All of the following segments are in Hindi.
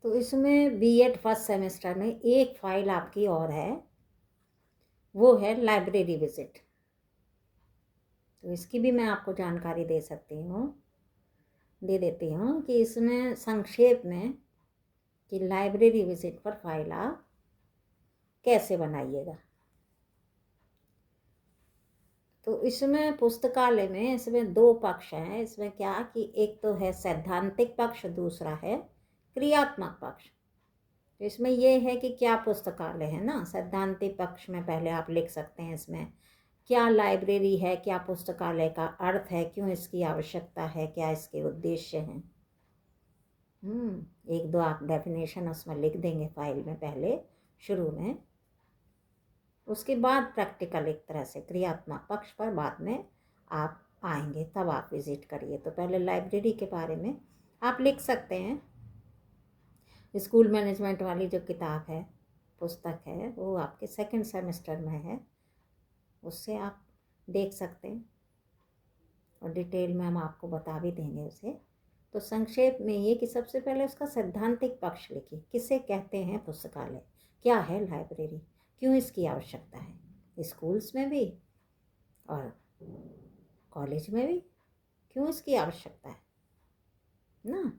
तो इसमें बीएड फर्स्ट सेमेस्टर में एक फाइल आपकी और है, वो है लाइब्रेरी विजिट। तो इसकी भी मैं आपको जानकारी दे देती हूँ कि इसमें संक्षेप में कि लाइब्रेरी विजिट पर फाइल आप कैसे बनाइएगा। तो इसमें पुस्तकालय में इसमें दो पक्ष हैं। इसमें क्या कि एक तो है सैद्धांतिक पक्ष, दूसरा है क्रियात्मक पक्ष। तो इसमें यह है कि क्या पुस्तकालय है ना, सैद्धांतिक पक्ष में पहले आप लिख सकते हैं इसमें क्या लाइब्रेरी है, क्या पुस्तकालय का अर्थ है, क्यों इसकी आवश्यकता है, क्या इसके उद्देश्य हैं। एक दो आप डेफिनेशन उसमें लिख देंगे फाइल में पहले शुरू में। उसके बाद प्रैक्टिकल एक तरह से क्रियात्मक पक्ष पर बाद में आप आएंगे, तब आप विजिट करिए। तो पहले लाइब्रेरी के बारे में आप लिख सकते हैं। स्कूल मैनेजमेंट वाली जो किताब है, पुस्तक है, वो आपके सेकंड सेमेस्टर में है, उससे आप देख सकते हैं और डिटेल में हम आपको बता भी देंगे उसे। तो संक्षेप में ये कि सबसे पहले उसका सैद्धांतिक पक्ष लिखिए, किसे कहते हैं पुस्तकालय, क्या है लाइब्रेरी, क्यों इसकी आवश्यकता है, स्कूल्स में भी और कॉलेज में भी क्यों इसकी आवश्यकता है ना।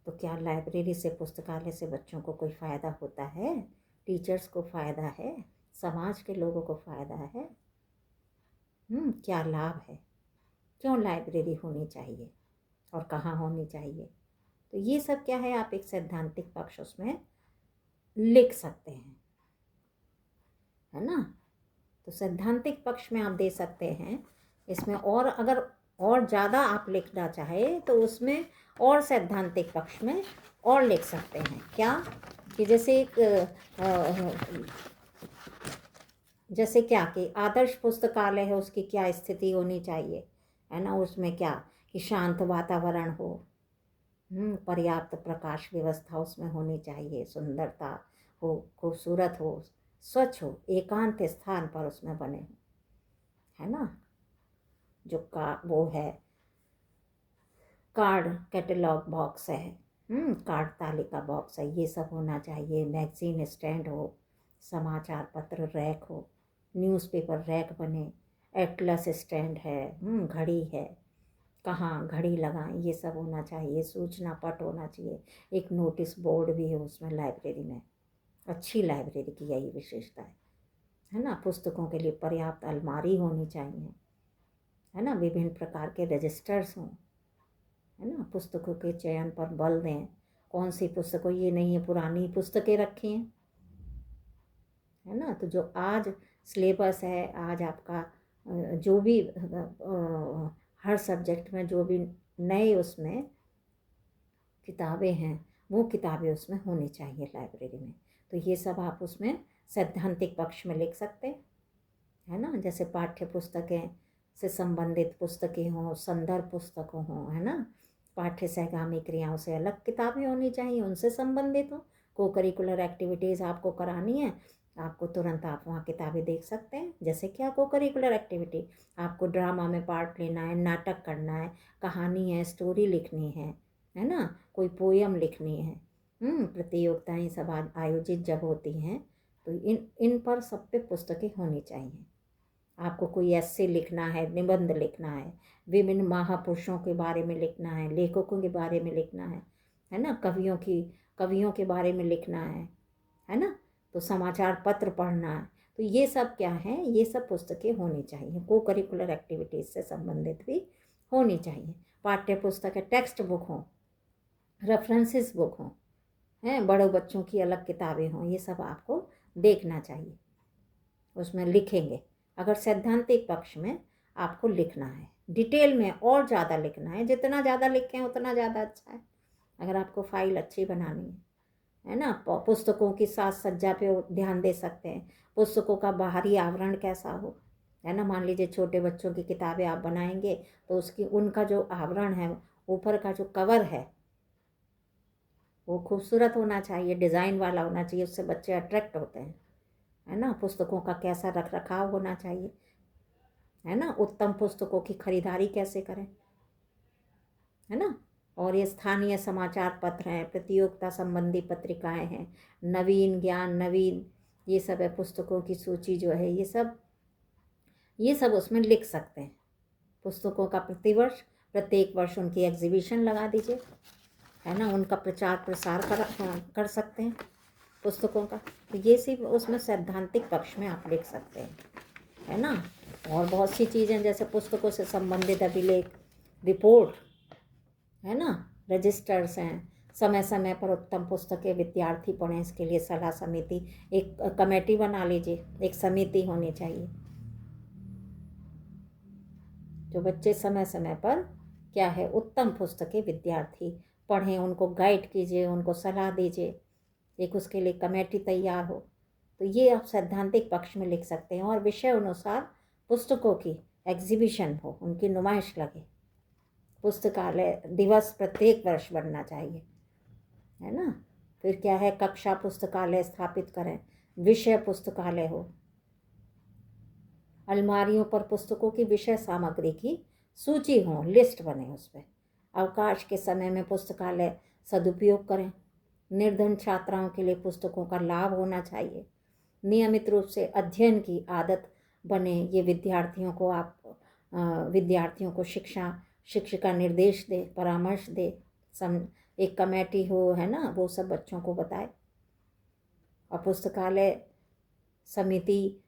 तो क्या लाइब्रेरी से, पुस्तकालय से बच्चों को कोई फ़ायदा होता है, टीचर्स को फ़ायदा है, समाज के लोगों को फ़ायदा है, क्या लाभ है, क्यों लाइब्रेरी होनी चाहिए और कहाँ होनी चाहिए। तो ये सब क्या है, आप एक सैद्धांतिक पक्ष उसमें लिख सकते हैं, है ना। तो सैद्धांतिक पक्ष में आप दे सकते हैं इसमें। और अगर और ज़्यादा आप लिखना चाहे तो उसमें और सैद्धांतिक पक्ष में और लिख सकते हैं। क्या कि जैसे क्या कि आदर्श पुस्तकालय है, उसकी क्या स्थिति होनी चाहिए, है ना। उसमें क्या कि शांत वातावरण हो, पर्याप्त प्रकाश व्यवस्था उसमें होनी चाहिए, सुंदरता हो, खूबसूरत हो, स्वच्छ हो, एकांत स्थान पर उसमें बने हो, है ना। जो वो है कार्ड कैटलॉग बॉक्स है, कार्ड तालिका बॉक्स है, ये सब होना चाहिए। मैगजीन स्टैंड हो, समाचार पत्र रैक हो, न्यूज़पेपर रैक बने, एटलस स्टैंड है, घड़ी है, कहाँ घड़ी लगाएं, ये सब होना चाहिए। सूचना पट होना चाहिए, एक नोटिस बोर्ड भी है उसमें लाइब्रेरी में। अच्छी लाइब्रेरी की यही विशेषता है ना। पुस्तकों के लिए पर्याप्त अलमारी होनी चाहिए, है ना। विभिन्न प्रकार के रजिस्टर्स हों, है ना। पुस्तकों के चयन पर बल दें, कौन सी पुस्तकों, ये नहीं है पुरानी पुस्तकें रखी हैं, है ना। तो जो आज सिलेबस है, आज आपका जो भी हर सब्जेक्ट में जो भी नए उसमें किताबें हैं, वो किताबें उसमें होनी चाहिए लाइब्रेरी में। तो ये सब आप उसमें सैद्धांतिक पक्ष में लिख सकते हैं, है ना। जैसे पाठ्य पुस्तकें से संबंधित पुस्तकें हों, संदर्भ पुस्तकों हों, है ना। पाठ्य सहगामी क्रियाओं से अलग किताबें होनी चाहिए, उनसे संबंधित हो। को करिकुलर एक्टिविटीज़ आपको करानी है, आपको तुरंत आप वहाँ किताबें देख सकते हैं। जैसे क्या को करिकुलर एक्टिविटी, आपको ड्रामा में पार्ट लेना है, नाटक करना है, कहानी है, स्टोरी लिखनी है ना, कोई पोयम लिखनी है, प्रतियोगिताएं सब आयोजित जब होती हैं तो इन पर सब पे पुस्तकें होनी चाहिए। आपको कोई एस्से लिखना है, निबंध लिखना है, विभिन्न महापुरुषों के बारे में लिखना है, लेखकों के बारे में लिखना है ना, कवियों के बारे में लिखना है ना। तो समाचार पत्र पढ़ना है। तो ये सब क्या है, ये सब पुस्तकें होनी चाहिए। को करिकुलर एक्टिविटीज़ से संबंधित भी होनी चाहिए। पाठ्य पुस्तक है, टेक्स्ट बुक हो, रेफरेंसेस बुक हो, हैं, बड़ों बच्चों की अलग किताबें हों, ये सब आपको देखना चाहिए, उसमें लिखेंगे। अगर सैद्धांतिक पक्ष में आपको लिखना है, डिटेल में और ज़्यादा लिखना है, जितना ज़्यादा लिखें उतना ज़्यादा अच्छा है। अगर आपको फाइल अच्छी बनानी है ना। पुस्तकों की साज सज्जा पे ध्यान दे सकते हैं। पुस्तकों का बाहरी आवरण कैसा हो, है ना। मान लीजिए छोटे बच्चों की किताबें आप बनाएंगे तो उनका जो आवरण है, ऊपर का जो कवर है, वो खूबसूरत होना चाहिए, डिज़ाइन वाला होना चाहिए, उससे बच्चे अट्रैक्ट होते हैं, है ना। पुस्तकों का कैसा रख रखाव होना चाहिए, है ना। उत्तम पुस्तकों की खरीदारी कैसे करें, है ना। और ये स्थानीय समाचार पत्र हैं, प्रतियोगिता संबंधी पत्रिकाएं हैं, नवीन ज्ञान, नवीन, ये सब है। पुस्तकों की सूची जो है ये सब उसमें लिख सकते हैं। पुस्तकों का प्रतिवर्ष, प्रत्येक वर्ष उनकी एग्जीबिशन लगा दीजिए, है ना, उनका प्रचार प्रसार कर सकते हैं पुस्तकों का। तो ये सिर्फ उसमें सैद्धांतिक पक्ष में आप लिख सकते हैं, है ना। और बहुत सी चीज़ें जैसे पुस्तकों से संबंधित अभिलेख, रिपोर्ट, है ना, रजिस्टर्स हैं। समय समय पर उत्तम पुस्तकें विद्यार्थी पढ़ें, इसके लिए सलाह समिति, एक कमेटी बना लीजिए, एक समिति होनी चाहिए जो बच्चे समय समय पर क्या है, उत्तम पुस्तकें विद्यार्थी पढ़ें, उनको गाइड कीजिए, उनको सलाह दीजिए, एक उसके लिए कमेटी तैयार हो। तो ये आप सैद्धांतिक पक्ष में लिख सकते हैं। और विषय अनुसार पुस्तकों की एग्जीबिशन हो, उनकी नुमाइश लगे। पुस्तकालय दिवस प्रत्येक वर्ष बनना चाहिए, है ना। फिर क्या है, कक्षा पुस्तकालय स्थापित करें, विषय पुस्तकालय हो, अलमारियों पर पुस्तकों की विषय सामग्री की सूची हो, लिस्ट बने उस पर। अवकाश के समय में पुस्तकालय सदुपयोग करें। निर्धन छात्राओं के लिए पुस्तकों का लाभ होना चाहिए। नियमित रूप से अध्ययन की आदत बने, ये विद्यार्थियों को शिक्षिका निर्देश दे, परामर्श दे, एक कमेटी हो, है ना, वो सब बच्चों को बताए। और पुस्तकालय समिति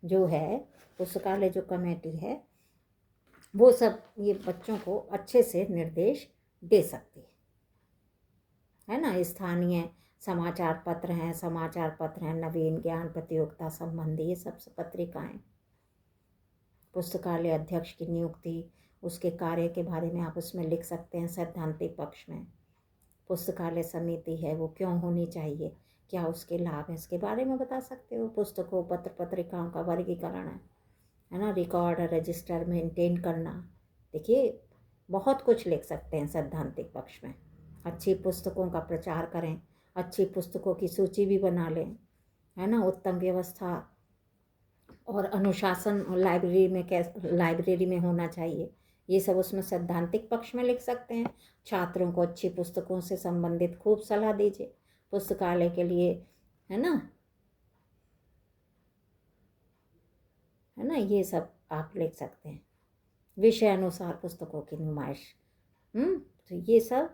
जो है, पुस्तकालय जो कमेटी है, वो सब ये बच्चों को अच्छे से निर्देश दे सकती है ना। स्थानीय समाचार पत्र हैं, नवीन ज्ञान, प्रतियोगिता संबंधी, ये सब पत्रिकाएं। पुस्तकालय अध्यक्ष की नियुक्ति, उसके कार्य के बारे में आप उसमें लिख सकते हैं सैद्धांतिक पक्ष में। पुस्तकालय समिति है, वो क्यों होनी चाहिए, क्या उसके लाभ हैं, इसके बारे में बता सकते हो। पुस्तकों, पत्र पत्रिकाओं का वर्गीकरण है ना, रिकॉर्ड, रजिस्टर मेंटेन करना। देखिए बहुत कुछ लिख सकते हैं सैद्धांतिक पक्ष में। अच्छी पुस्तकों का प्रचार करें, अच्छी पुस्तकों की सूची भी बना लें, है ना। उत्तम व्यवस्था और अनुशासन लाइब्रेरी में होना चाहिए, ये सब उसमें सैद्धांतिक पक्ष में लिख सकते हैं। छात्रों को अच्छी पुस्तकों से संबंधित खूब सलाह दीजिए पुस्तकालय के लिए, है ना, ये सब आप लिख सकते हैं। विषय अनुसार पुस्तकों की नुमाइश, तो ये सब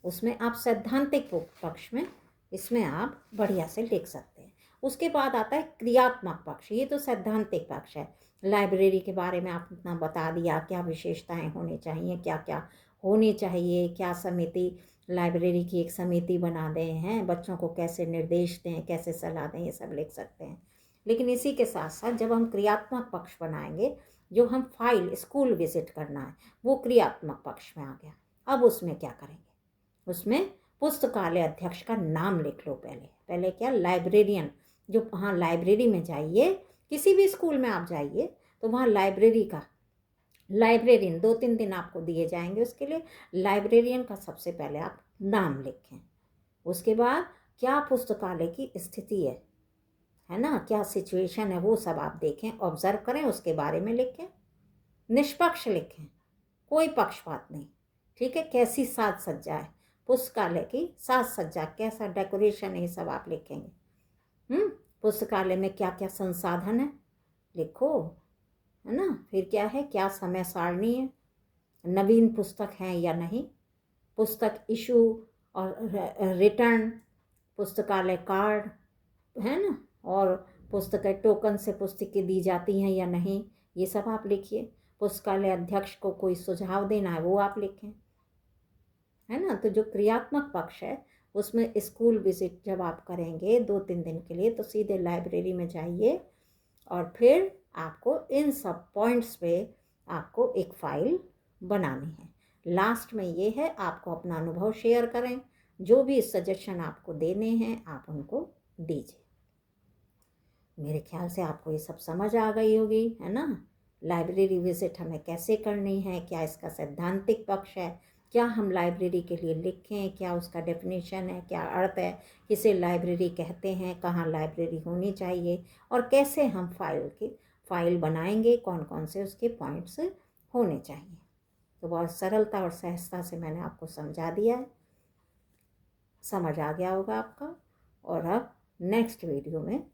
उसमें आप सैद्धांतिक पक्ष में इसमें आप बढ़िया से लिख सकते हैं। उसके बाद आता है क्रियात्मक पक्ष। ये तो सैद्धांतिक पक्ष है। लाइब्रेरी के बारे में आप इतना बता दिया, क्या विशेषताएं होनी चाहिए, क्या क्या होनी चाहिए, क्या समिति, लाइब्रेरी की एक समिति बना दें, हैं बच्चों को कैसे निर्देश दें, कैसे सलाह दें, ये सब लिख सकते हैं। लेकिन इसी के साथ साथ जब हम क्रियात्मक पक्ष बनाएंगे, जो हम फाइल स्कूल विजिट करना है, वो क्रियात्मक पक्ष में आ गया। अब उसमें क्या करेंगे, उसमें पुस्तकालय अध्यक्ष का नाम लिख लो। पहले क्या, लाइब्रेरियन, जो वहाँ लाइब्रेरी में जाइए, किसी भी स्कूल में आप जाइए तो वहाँ लाइब्रेरियन 2-3 दिन आपको दिए जाएंगे उसके लिए। लाइब्रेरियन का सबसे पहले आप नाम लिखें। उसके बाद क्या पुस्तकालय की स्थिति है ना, क्या सिचुएशन है, वो सब आप देखें, ऑब्जर्व करें, उसके बारे में लिखें। निष्पक्ष लिखें, कोई पक्षपात नहीं, ठीक है। कैसी साज सज्जा है पुस्तकालय की, साज सज्जा कैसा, डेकोरेशन, ये सब आप लिखेंगे। पुस्तकालय में क्या क्या संसाधन है लिखो, है ना। फिर क्या है, क्या समय सारणी है, नवीन पुस्तक है या नहीं, पुस्तक इशू और रिटर्न, पुस्तकालय कार्ड, है ना, और पुस्तकें टोकन से पुस्तकें दी जाती हैं या नहीं, ये सब आप लिखिए। पुस्तकालय अध्यक्ष को कोई सुझाव देना है, वो आप लिखें, है ना। तो जो क्रियात्मक पक्ष है उसमें स्कूल विजिट जब आप करेंगे 2-3 दिन के लिए, तो सीधे लाइब्रेरी में जाइए और फिर आपको इन सब पॉइंट्स पे आपको एक फाइल बनानी है। लास्ट में ये है, आपको अपना अनुभव शेयर करें, जो भी सजेशन आपको देने हैं आप उनको दीजिए। मेरे ख्याल से आपको ये सब समझ आ गई होगी, है ना। लाइब्रेरी विजिट हमें कैसे करनी है, क्या इसका सैद्धांतिक पक्ष है, क्या हम लाइब्रेरी के लिए लिखें, क्या उसका डेफिनेशन है, क्या अर्थ है, किसे लाइब्रेरी कहते हैं, कहाँ लाइब्रेरी होनी चाहिए, और कैसे हम फाइल बनाएंगे, कौन कौन से उसके पॉइंट्स होने चाहिए। तो बहुत सरलता और सहजता से मैंने आपको समझा दिया है, समझ आ गया होगा आपका। और अब नेक्स्ट वीडियो में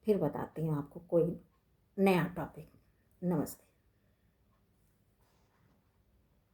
फिर बताती हूँ आपको कोई नया टॉपिक। नमस्ते।